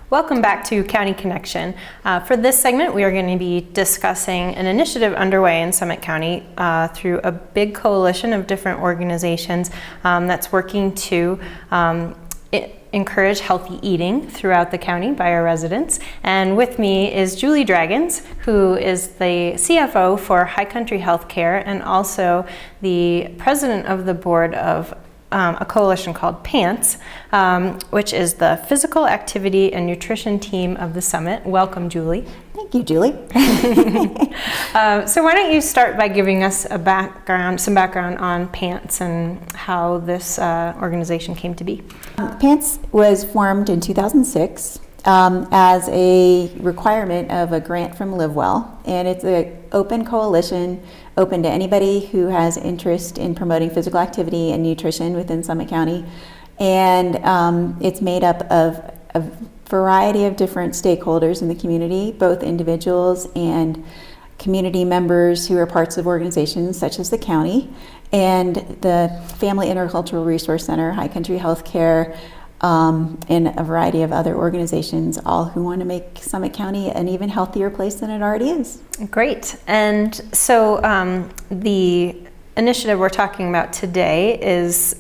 Welcome back to County Connection. For this segment, we are going to be discussing an initiative underway in Summit County through a big coalition of different organizations that's working to encourage healthy eating throughout the county by our residents. And with me is Julie Dragons, who is the CFO for High Country Healthcare and also the president of the board of a coalition called PANTS, which is the Physical Activity and Nutrition Team of the Summit. Welcome, Julie. Thank you, Julie. So why don't you start by giving us some background on PANTS and how this organization came to be. PANTS was formed in 2006 as a requirement of a grant from LiveWell, and it's an open coalition, open to anybody who has interest in promoting physical activity and nutrition within Summit County. And it's made up of a variety of different stakeholders in the community, both individuals and community members who are parts of organizations such as the county, and the Family Intercultural Resource Center, High Country Healthcare, and a variety of other organizations, all who want to make Summit County an even healthier place than it already is. Great. And so the initiative we're talking about today is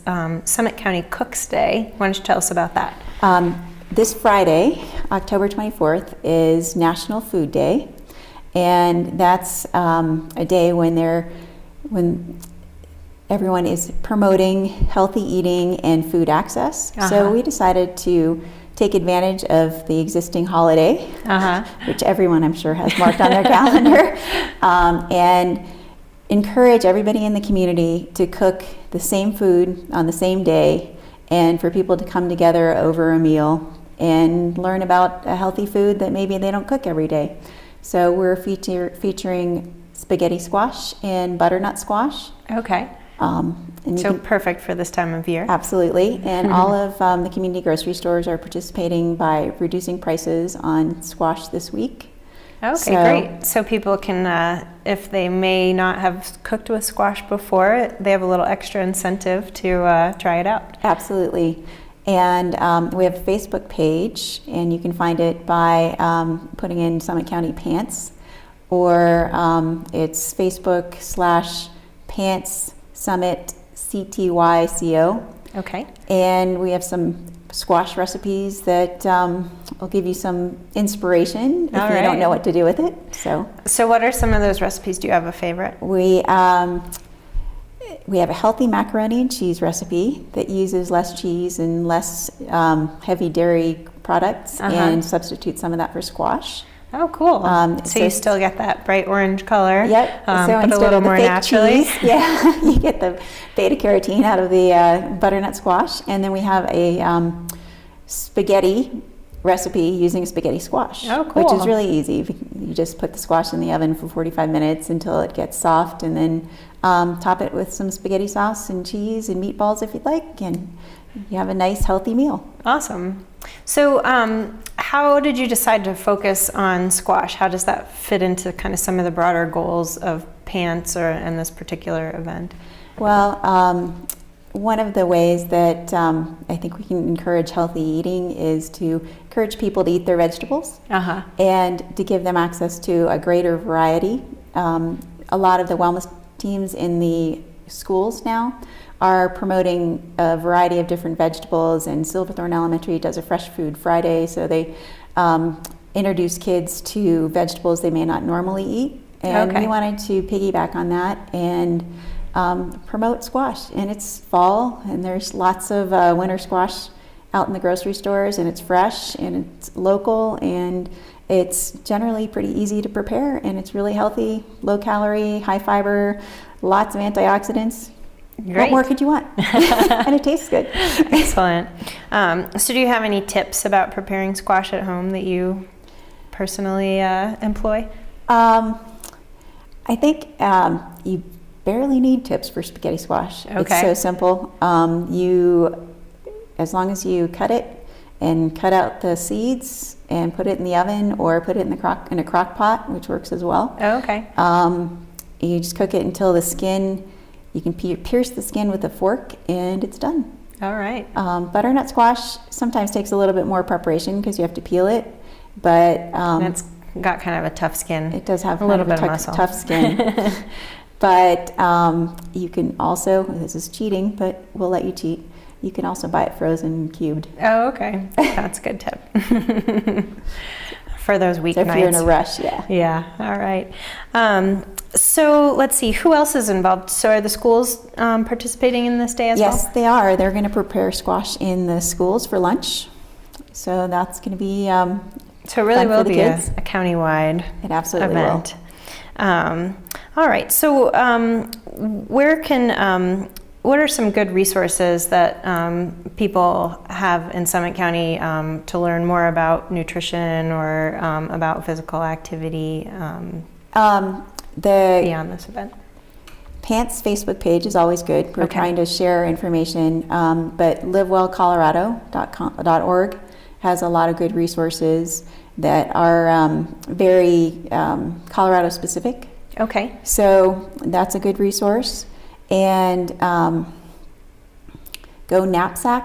Summit County Cooks Day. Why don't you tell us about that? This Friday, October 24th, is National Food Day, and that's a day when everyone is promoting healthy eating and food access. So we decided to take advantage of the existing holiday, which everyone I'm sure has marked on their calendar, and encourage everybody in the community to cook the same food on the same day, and for people to come together over a meal and learn about a healthy food that maybe they don't cook every day. So we're featuring spaghetti squash and butternut squash. Okay. So perfect for this time of year. Absolutely. And all of the community grocery stores are participating by reducing prices on squash this week. Okay, great. So people can, if they may not have cooked with squash before, they have a little extra incentive to try it out. Absolutely. And we have a Facebook page, and you can find it by putting in Summit County PANTS, or it's Facebook/PANTS Summit CTYCO. Okay. And we have some squash recipes that will give you some inspiration if you don't know what to do with it. So what are some of those recipes? Do you have a favorite? We have a healthy macaroni and cheese recipe that uses less cheese and less heavy dairy products, and substitutes some of that for squash. Oh, cool. So you still get that bright orange color. Yep. So but a little more naturally. Cheese, you get the beta carotene out of the butternut squash. And then we have a spaghetti recipe using spaghetti squash, which is really easy. You just put the squash in the oven for 45 minutes until it gets soft, and then top it with some spaghetti sauce and cheese and meatballs if you'd like, and you have a nice healthy meal. Awesome. So how did you decide to focus on squash? How does that fit into kind of some of the broader goals of PANTS and this particular event? Well, one of the ways that I think we can encourage healthy eating is to encourage people to eat their vegetables and to give them access to a greater variety. A lot of the wellness teams in the schools now are promoting a variety of different vegetables, and Silverthorne Elementary does a Fresh Food Friday, so they introduce kids to vegetables they may not normally eat. And we wanted to piggyback on that and promote squash. And it's fall, and there's lots of winter squash out in the grocery stores, and it's fresh, and it's local, and it's generally pretty easy to prepare, and it's really healthy, low calorie, high fiber, lots of antioxidants. Great. What more could you want? And it tastes good. Excellent. So do you have any tips about preparing squash at home that you personally employ? I think you barely need tips for spaghetti squash. It's so simple. As long as you cut it and cut out the seeds and put it in the oven, or put it in a crock pot, which works as well. You just cook it until the skin, you can pierce the skin with a fork, and it's done. All right. Butternut squash sometimes takes a little bit more preparation because you have to peel it, but And it's got kind of a tough skin. it does have a little bit of muscle. tough skin. But you can also, this is cheating, but we'll let you cheat. You can also buy it frozen and cubed. Oh, okay. That's a good tip. For those weeknights. So if you're in a rush, yeah. Yeah, all right. So let's see, who else is involved? So are the schools participating in this day as well? Yes, they are. They're going to prepare squash in the schools for lunch. So that's going to be So it really fun will for the be kids. a countywide It absolutely event. All right, so where can, what are some good resources that people have in Summit County to learn more about nutrition or about physical activity The beyond this event? PANTS Facebook page is always good. We're Okay. trying to share information, but livewellcolorado.org has a lot of good resources that are very Colorado specific. Okay. So that's a good resource. And go